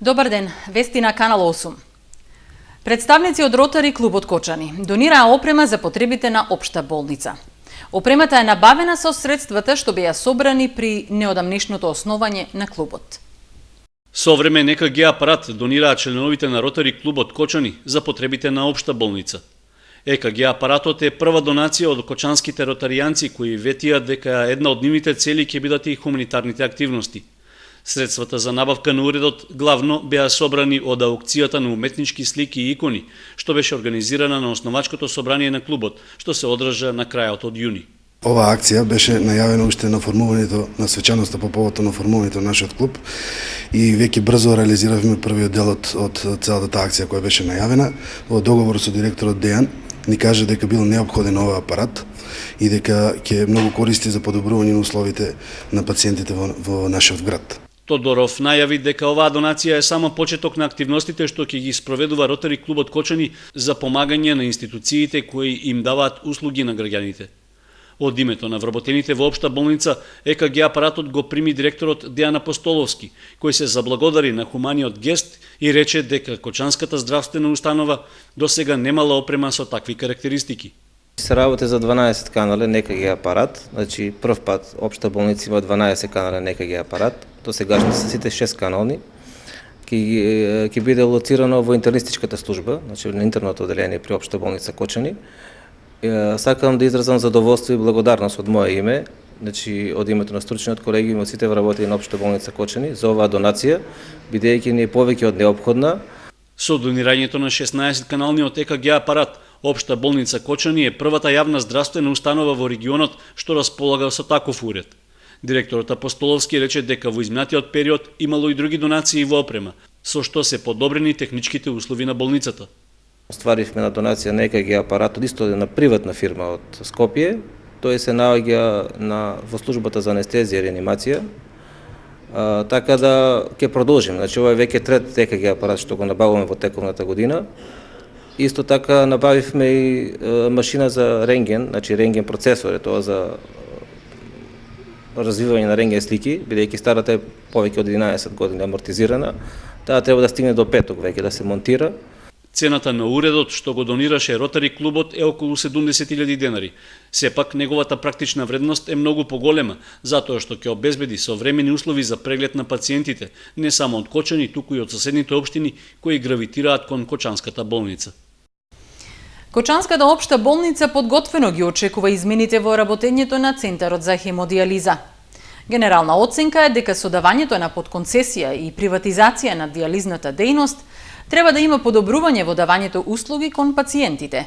Добар ден, вести на Канал 8. Представници од Ротари клубот Кочани донираа опрема за потребите на општа болница. Опремата е набавена со средствата што беа собрани при неодамнешното основање на клубот. Современ ЕКГ апарат донираа членовите на Ротари клубот Кочани за потребите на општа болница. ЕКГ апаратот е прва донација од кочанските ротаријанци кои ветија дека една од нивните цели ќе бидат и хуманитарните активности. Средствата за набавка на уредот главно беа собрани од аукцијата на уметнички слики и икони, што беше организирана на основачкото собрание на клубот, што се одржа на крајот од јуни. Оваа акција беше најавена уште на формувањето на свечаноста по повод на формувањето на нашиот клуб и веќе брзо реализиравме првиот дел од целата таа акција која беше најавена. Во договор со директорот Дејан ни кажа дека бил неопходен овој апарат и дека ќе многу користи за подобрување на условите на пациентите во нашиот град. Тодоров најави дека оваа донација е само почеток на активностите што ќе ги спроведува Ротари клубот Кочани за помагање на институциите кои им даваат услуги на граѓаните. Од името на вработените во општа болница, ЕКГ апаратот го прими директорот Дејан Апостоловски, кој се заблагодари на хуманиот гест и рече дека Кочанската здравствена установа досега немала опрема со такви карактеристики. Се работи за 12 канален ЕКГ апарат, значи прв пат општа болница има 12 канален ЕКГ апарат, досегашни се сите 6 канални. Ќе биде лоцирано во интернистичката служба, значи на интерното одделение при општа болница Кочани. Сакам да изразам задоволство и благодарност од мое име, значи од името на стручниот колегиум од сите вработени на општа болница Кочани за оваа донација, бидејќи ни е повеќе од неопходна. Со донирањето на 16 каналниот ЕКГ апарат, општа болница Кочани е првата јавна здравствена установа во регионот што располага со таков уред. Директорот Апостоловски рече дека во изминатиот период имало и други донации во опрема, со што се подобрени техничките услови на болницата. Остваривме на донација на ЕКГ апарат од исто една приватна фирма од Скопје. Тој се наоѓа во службата за анестезија и реанимација. Така да ќе продолжиме. Значи ова е веќе трет ЕКГ апарат што го набавуваме во тековната година. Исто така набавивме и машина за рентген, значи рентген процесор, тоа за развивање на рентген слики, бидејќи старата е повеќе од 11 години амортизирана. Таа треба да стигне до петок веќе да се монтира. Цената на уредот што го донираше Ротари клубот е околу 70.000 денари. Сепак неговата практична вредност е многу поголема, затоа што ќе обезбеди современи услови за преглед на пациентите, не само од Кочани, туку и од соседните општини кои гравитираат кон Кочанската болница. Кочанската општа болница подготвено ги очекува измените во работењето на Центарот за хемодијализа. Генерална оценка е дека со давањето на подконцесија и приватизација на дијализната дејност треба да има подобрување во давањето услуги кон пациентите.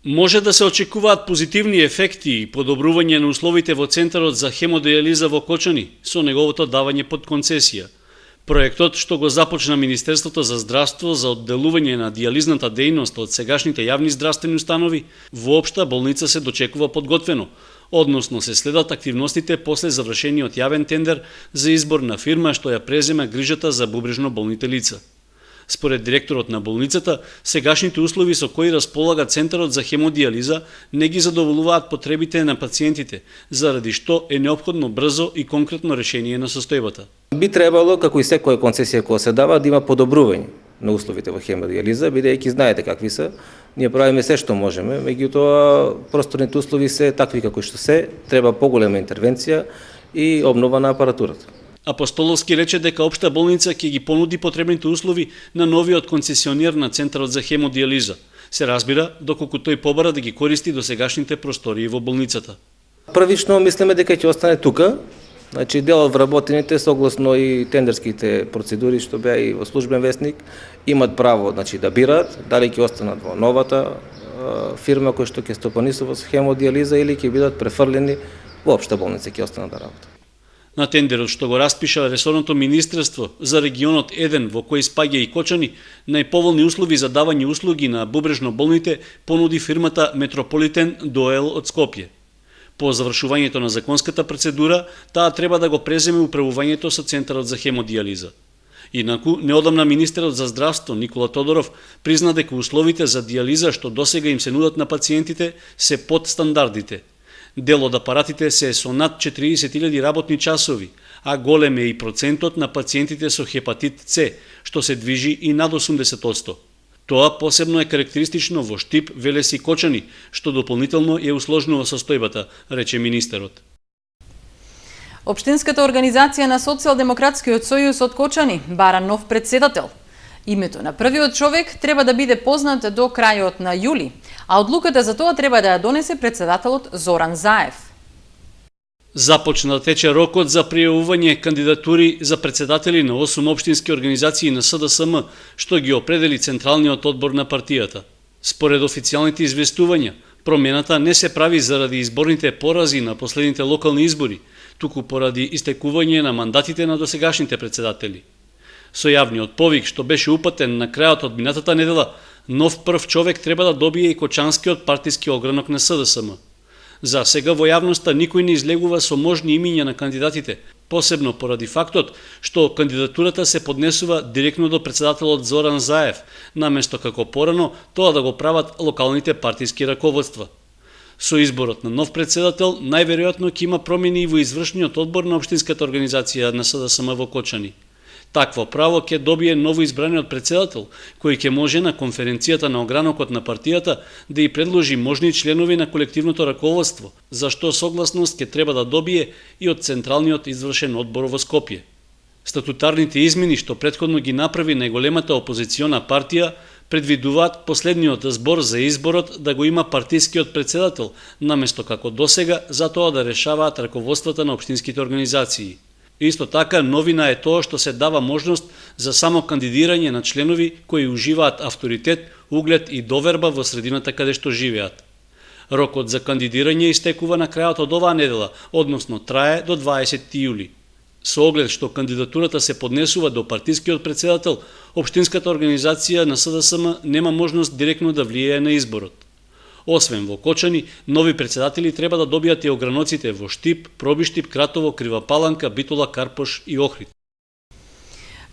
Може да се очекуваат позитивни ефекти и подобрување на условите во Центарот за хемодијализа во Кочани со неговото давање под концесија. Проектот што го започна Министерството за здравство за одделување на дијализната дејност од сегашните јавни здравствени установи во општа болница се дочекува подготвено, односно се следат активностите после завршениот јавен тендер за избор на фирма што ја презема грижата за бубрежно болните лица. Според директорот на болницата, сегашните услови со кои располага Центарот за хемодијализа не ги задоволуваат потребите на пациентите, заради што е неопходно брзо и конкретно решение на состојбата. Би требало, како и секоја концесија која се дава, да има подобрување на условите во хемодијализа, бидејќи знаете какви се. Ние правиме се што можеме, меѓутоа просторните услови се такви како што се, треба поголема интервенција и обнова на апаратурата. Апостоловски рече дека општа болница ќе ги понуди потребните услови на новиот концесионер на Центарот за хемодијализа. Се разбира, доколку тој побара да ги користи досегашните простории во болницата. Првично мислиме дека ќе остане тука. Значи дел од вработените согласно и тендерските процедури што беа и во службен вестник имат право, значи да бираат дали ќе останат во новата фирма која што ќе стопанисува со хемодијализа или ќе бидат префрлени во општа болница ќе останат да работат. На тендерот што го распиша ресорното министерство за регионот 1 во кој спаѓа и Кочани, најповолни услови за давање услуги на бубрежно болните понуди фирмата Метрополитен Доел од Скопје. По завршувањето на законската процедура, таа треба да го преземе управувањето со Центарот за хемодијализа. Инаку, неодамна министерот за здравство Никола Тодоров призна дека условите за дијализа што досега им се нудат на пациентите се под стандардите. Дел од апаратите се со над 40.000 работни часови, а голем е и процентот на пациентите со хепатит С, што се движи и над 80%. Тоа посебно е карактеристично во Штип, Велес и Кочани, што дополнително ја усложнува состојбата, рече министерот. Општинската организација на Социјалдемократскиот сојуз од Кочани бара нов председател. Името на првиот човек треба да биде познат до крајот на јули, а одлуката за тоа треба да ја донесе председателот Зоран Заев. Започна да тече рокот за пријавување кандидатури за председатели на 8 општински организации на СДСМ, што ги определи Централниот одбор на партијата. Според официјалните известувања, промената не се прави заради изборните порази на последните локални избори, туку поради истекување на мандатите на досегашните председатели. Со јавниот повик што беше упатен на крајот од минатата недела, нов прв човек треба да добие и кочанскиот партиски огранок на СДСМ. За сега во јавноста никој не излегува со можни имиња на кандидатите, посебно поради фактот што кандидатурата се поднесува директно до председателот Зоран Заев, наместо како порано тоа да го прават локалните партиски раководства. Со изборот на нов председател, најверојатно ќе има промени и во извршниот одбор на општинската организација на СДСМ во Кочани. Такво право ќе добие новоизбраниот председател, кој ќе може на конференцијата на огранокот на партијата да и предложи можни членови на колективното раководство, за што согласност ќе треба да добие и од Централниот извршен одбор во Скопје. Статутарните измени што претходно ги направи најголемата опозициона партија предвидуваат последниот збор за изборот да го има партискиот председател, наместо како досега за тоа да решаваат раководствата на општинските организации. Исто така, новина е тоа што се дава можност за само кандидирање на членови кои уживаат авторитет, углед и доверба во средината каде што живеат. Рокот за кандидирање истекува на крајот од оваа недела, односно трае до 20 јули. Со оглед што кандидатурата се поднесува до партискиот председател, општинската организација на СДСМ нема можност директно да влијае на изборот. Освен во Кочани, нови председатели треба да добијат и ограноците во Штип, Пробиштип, Кратово, Крива Паланка, Битола, Карпош и Охрид.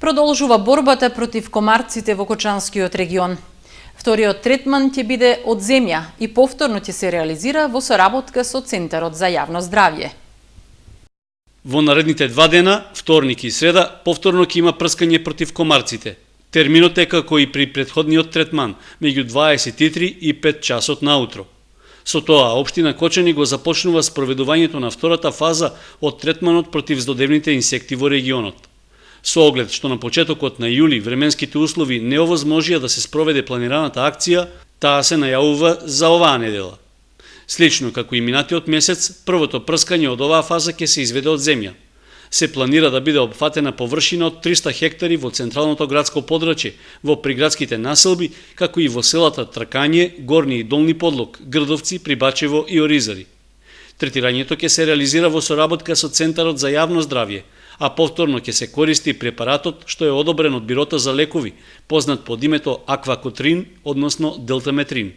Продолжува борбата против комарците во Кочанскиот регион. Вториот третман ќе биде од земја и повторно ќе се реализира во соработка со Центарот за јавно здравје. Во наредните 2 дена, вторник и среда, повторно ќе има прскање против комарците. Терминот е како и при претходниот третман, меѓу 23 и 5 часот наутро. Со тоа, општина Кочани го започнува спроведувањето на втората фаза од третманот против злодевните инсекти во регионот. Со оглед што на почетокот на јули временските услови не овозможија да се спроведе планираната акција, таа се најавува за оваа недела. Слично како и минатиот месец, првото прскање од оваа фаза ќе се изведе од земја. Се планира да биде опфатена површина од 300 хектари во централното градско подрачје, во приградските населби, како и во селата Тракање, Горни и Долни Подлог, Грдовци, Прибачево и Оризари. Третирањето ќе се реализира во соработка со Центарот за јавно здравје, а повторно ќе се користи препаратот што е одобрен од Бирото за лекови, познат под името Аквакотрин, односно Делтаметрин.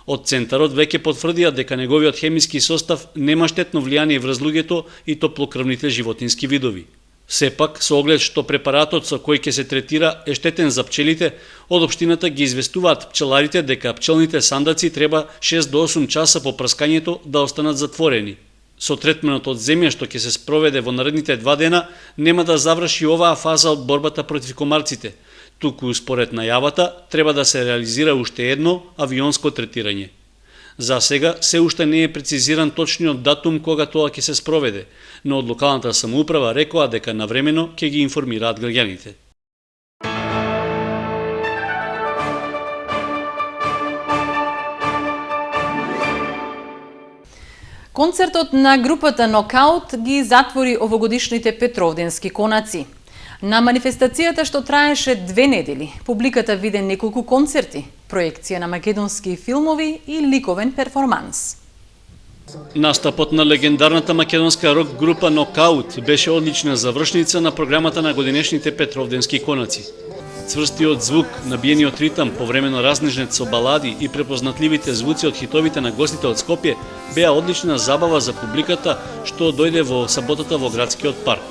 Од Центарот веќе потврдија дека неговиот хемиски состав нема штетно влијание врз луѓето и топлокрвните животински видови. Сепак, со оглед што препаратот со кој ќе се третира е штетен за пчелите, од општината ги известуваат пчеларите дека пчелните сандаци треба 6 до 8 часа по прскањето да останат затворени. Со третманот од земја што ќе се спроведе во наредните 2 дена, нема да заврши оваа фаза од борбата против комарците, туку според најавата треба да се реализира уште едно авионско третирање. За сега се уште не е прецизиран точниот датум кога тоа ќе се спроведе, но од локалната самоуправа рекоа дека навремено ќе ги информираат граѓаните. Концертот на групата Нокаут ги затвори овогодишните Петровденски конаци. На манифестацијата што траеше 2 недели, публиката виде неколку концерти, проекција на македонски филмови и ликовен перформанс. Настапот на легендарната македонска рок група Нокаут беше одлична завршница на програмата на годинешните Петровденски конаци. Цврстиот звук, набиениот ритам, повремено разнежнет со балади и препознатливите звуци од хитовите на гостите од Скопје беа одлична забава за публиката што дојде во саботата во градскиот парк.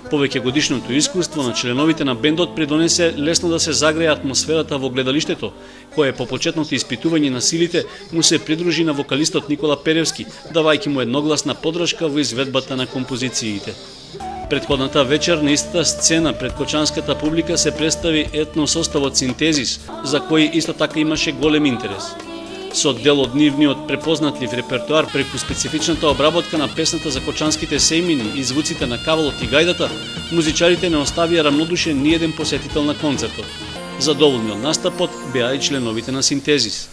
Повеќегодишното искуство на членовите на бендот придонесе лесно да се загрее атмосферата во гледалиштето, кое по почетното испитување на силите му се придружи на вокалистот Никола Перевски, давајќи му едногласна поддршка во изведбата на композициите. Предходната вечер на истата сцена пред кочанската публика се представи етносоставот Синтезис, за кој исто така имаше голем интерес. Со дел од нивниот препознатлив репертоар преку специфичната обработка на песната за кочанските семини и звуците на кавалот и гајдата, музичарите не оставија рамнодушен ниеден посетител на концертот. Задоволни од настапот беа и членовите на Синтезис.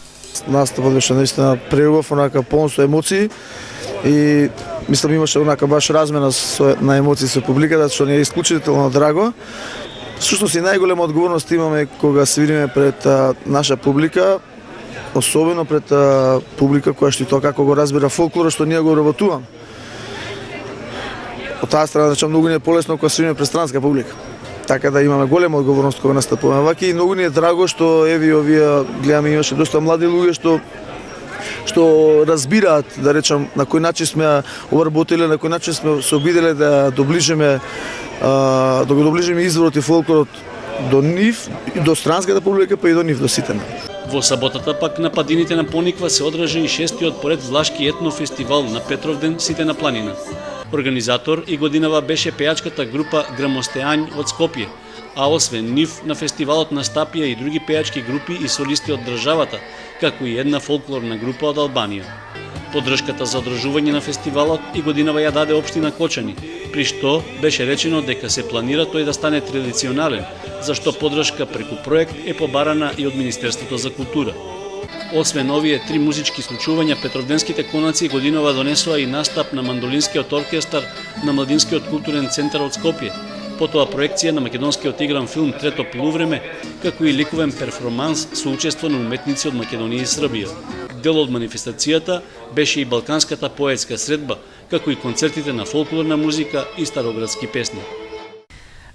Настапот беше наистина преубав, онака полн со емоции и мислам имаше онака баш размена на емоции со публиката, што ни е исклучително драго. Всушност и најголема одговорност имаме кога се видиме пред наша публика, особено пред публика која што и тоа како го разбира фолклорот што ние го работуваме. Од таа страна значи многу ни е полесно кога се видиме пред странска публика. Така да имаме голема одговорност кога настапуваме ваки и многу ни е драго што еви овие гледаме имаше доста млади луѓе што разбираат, да речам, на кој начин сме обработиле, на кој начин сме се обиделе да доближиме да го доближиме изворот и фолклорот до нив, до странската публика, па и до нив, до сите. Во саботата пак на падините на Пониква се одржа и 6-тиот поред влашки етнофестивал на Петровден Сите на планина. Организатор и годинава беше пејачката група Грамостеањ од Скопје, а освен нив на фестивалот настапија и други пејачки групи и солисти од државата, како и една фолклорна група од Албанија. Поддршката за одржување на фестивалот и годинава ја даде општина Кочани, при што беше речено дека се планира тој да стане традиционален, зашто поддршка преку проект е побарана и од Министерството за култура. Освен овие три музички случувања, Петровденските конаци годинова донесоа и настап на мандолинскиот оркестар на Младинскиот културен центар од Скопје, потоа проекција на македонскиот игран филм Трето полувреме, како и ликовен перформанс со учество на уметници од Македонија и Србија. Дел од манифестацијата беше и балканската поетска средба, како и концертите на фолклорна музика и староградски песни.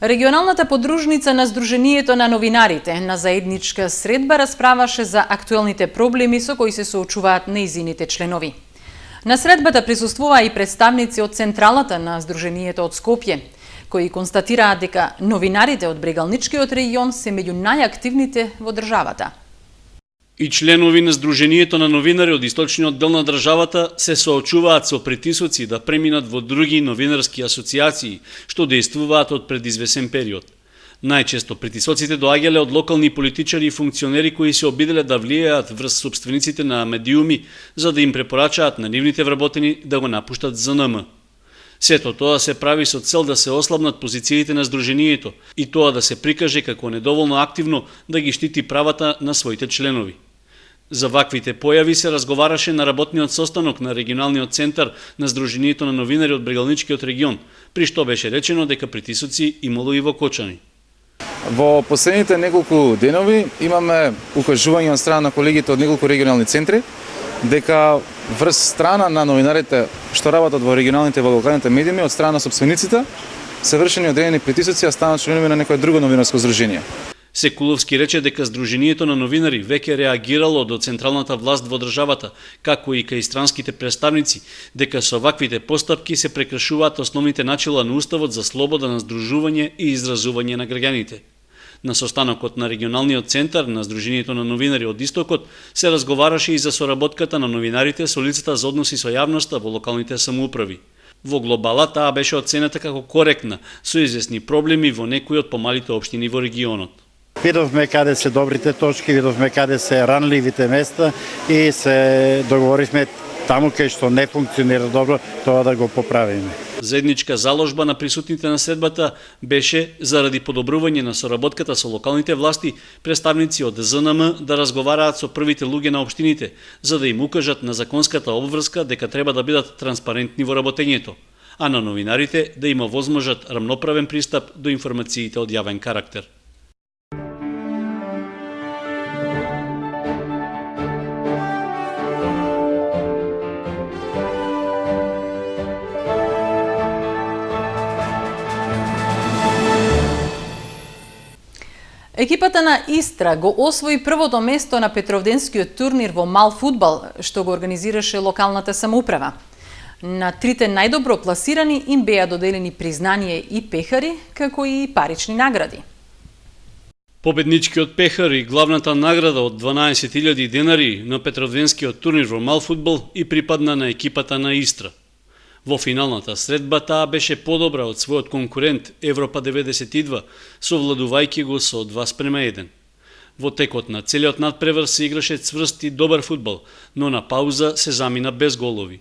Регионалната подружница на Сдруженијето на новинарите на заедничка средба расправаше за актуелните проблеми со кои се соочуваат нејзините членови. На средбата присуствуваа и представници од централата на Сдруженијето од Скопје, кои констатираат дека новинарите од Брегалничкиот регион се меѓу најактивните во државата. И членови на Сдруженијето на новинари од источниот дел на државата се соочуваат со притисоци да преминат во други новинарски асоциации, што действуваат од предизвесен период. Најчесто притисоците доаѓале од локални политичари и функционери кои се обиделе да влијаат врз сопствениците на медиуми, за да им препорачаат на нивните вработени да го напуштат ЗНМ. Сето тоа се прави со цел да се ослабнат позициите на Сдруженијето и тоа да се прикаже како недоволно активно да ги штити правата на своите членови. За ваквите појави се разговараше на работниот состанок на регионалниот центар на Сдруженијето на новинари од Брегалничкиот регион, при што беше речено дека притисоци имало и во Кочани. Во последните неколку денови имаме укажување од страна на колегите од неколку регионални центри дека врз страна на новинарите што работат во регионалните и во локалните медиуми од страна на сопствениците се вршени одредени притисоци а станат членови на некое друго новинарско здружение. Секуловски рече дека Сдруженијето на новинари веќе реагирало до централната власт во државата, како и кај странските представници, дека со ваквите постапки се прекршуваат основните начела на Уставот за слобода на здружување и изразување на граѓаните. На состанокот на регионалниот центар на Сдруженијето на новинари од Истокот се разговараше и за соработката на новинарите со лицата за односи со јавноста во локалните самоуправи. Во глобала таа беше оценета како коректна, со известни проблеми во некои од помалите општини во регионот. Видовме каде се добрите точки, видовме каде се ранливите места и се договоривме таму кај што не функционира добро, тоа да го поправиме. Заедничка заложба на присутните на средбата беше заради подобрување на соработката со локалните власти, представници од ЗНМ да разговараат со првите луѓе на општините, за да им укажат на законската обврска дека треба да бидат транспарентни во работењето, а на новинарите да има возможат рамноправен пристап до информациите од јавен карактер. Екипата на Истра го освои првото место на Петровденскиот турнир во мал фудбал, што го организираше локалната самоуправа. На трите најдобро пласирани им беа доделени признание и пехари, како и парични награди. Победничкиот пехар и главната награда од 12.000 денари на Петровденскиот турнир во малфудбал и припадна на екипата на Истра. Во финалната средба таа беше подобра од својот конкурент Европа 92, совладувајќи го со 2:1. Во текот на целиот надпревар се играше цврст и добар фудбал, но на пауза се замина без голови.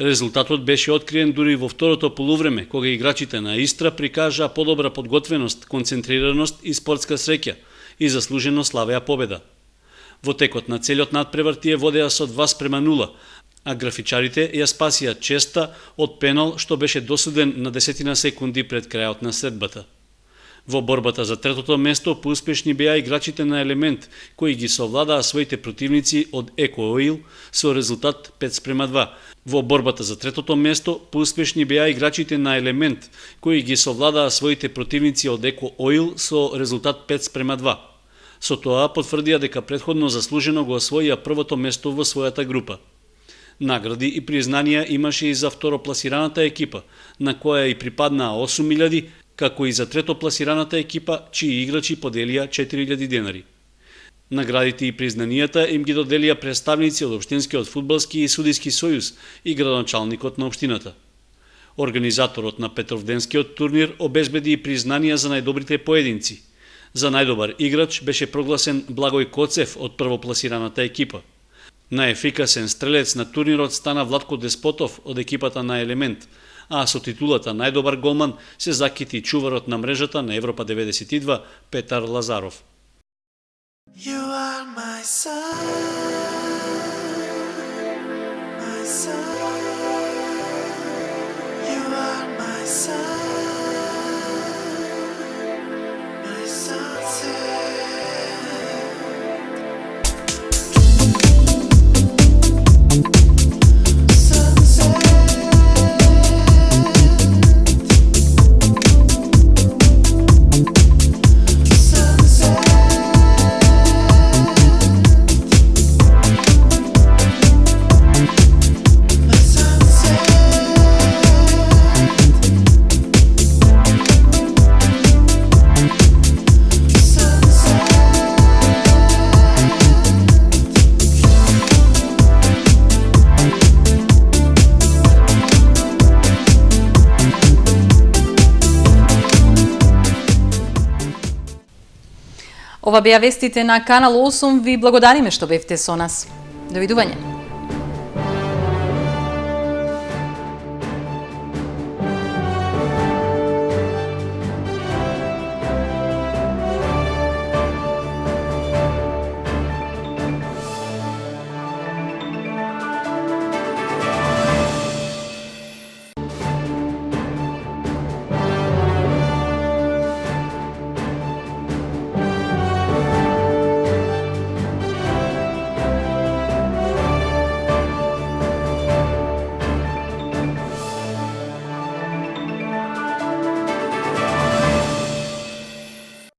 Резултатот беше откриен дури во второто полувреме, кога играчите на Истра прикажаа подобра подготвеност, концентрираност и спортска среќа и заслужено славеа победа. Во текот на целиот надпревар тие водеа со 2:0, а графичарите ја спасија честа од пенал што беше досуден на 10 секунди пред крајот на средбата. Во борбата за третото место поуспешни беа играчите на Елемент, кои ги совладаа своите противници од Еко Оил со резултат 5:2. Во борбата за третото место поуспешни беа играчите на Елемент, кои ги совладаа своите противници од Еко Оил со резултат 5:2. Со тоа потврдија дека претходно заслужено го освоија првото место во својата група. Награди и признанија имаше и за второпласираната екипа, на која и припаднаа 8.000, како и за третопласираната екипа, чии играчи поделија 4.000 денари. Наградите и признанијата им ги доделија представници од Општинскиот фудбалски и судиски сојуз и градоначалникот на општината. Организаторот на Петровденскиот турнир обезбеди и признанија за најдобрите поединци. За најдобар играч беше прогласен Благој Коцев од првопласираната екипа. Најефикасен стрелец на турнирот стана Владко Деспотов од екипата на Елемент, а со титулата најдобар голман се закити чуварот на мрежата на Европа 92 Петар Лазаров. You are my sun, my sun. You are my sun, my sunset. Ова беа вестите на Канал 8. Ви благодариме што бевте со нас. Довидување.